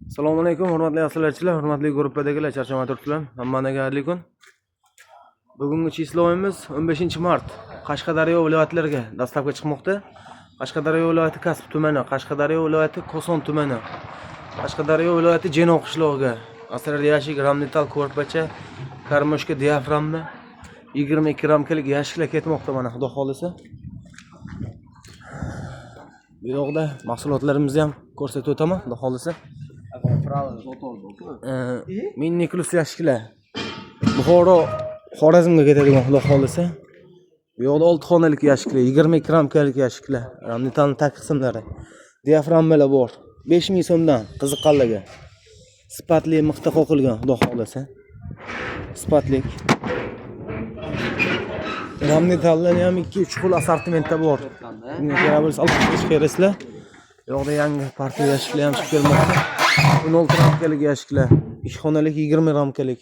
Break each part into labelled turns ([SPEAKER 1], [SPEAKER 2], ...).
[SPEAKER 1] Assalomu alaykum, hurmatli aslarchilar, hurmatli gruppadagilar, charchamoq turibsizlar. Hammaga xayrli kun. Bugungi chisloimiz 15-mart. Qashqadaryo viloyatlariga dastavka chiqmoqda. Qashqadaryo viloyati Kasb tumani, Qashqadaryo viloyati Koson tumani, Qashqadaryo viloyati Jenoq qishlog'iga asrar yashik rammetal ko'rpacha, karmoshka diaframma 22 ramkalik yashiklar ketmoqda mana xudo xolisa. Bu yoqda mahsulotlarimizni ham ko'rsatib o'taman, xudo xolisa. Mini plus yashiklar Buxoro, Xorazmga ketadigan xudo xolisa. Bu yoqda 6 xonalik yashiklar, 22 ramkalik yashiklar, rammetalning tag qismlari, diaframmalar bor. 5000 so'mdan qiziqqanlarga. Sifatli mixta qo'qilgan xudo xolisa. Sifatlik. Rammetallarning ham 2-3 xil assortimentda bor. Bunga kerak bo'lsa olib chiqarsizlar. Bu yoqda yangi partiya yashiklar ham chiqib kelmoqda. 16 ramkalik yashiklar, 2 xonalik 20 ramkalik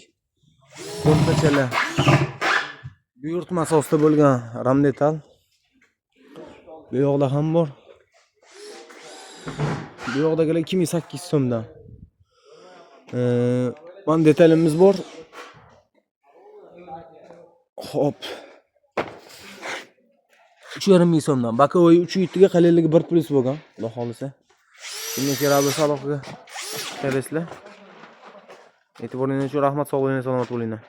[SPEAKER 1] ko'rpachalar. Buyurtma asosida bo'lgan rammetal. Bu yoqda ham bor. Bu yoqdagilar 2800 so'mdan. Mana detalimiz bor. Hop. 3,5 so'mdan. Bakovoy 3 ga qalinligi 1+ bo'lgan, xudo xolisa. Bunga kerak bo'lsa aloqaga chiqarsizlar. E'tiboringiz uchun rahmat, sog' bo'ling, salomat bo'linglar.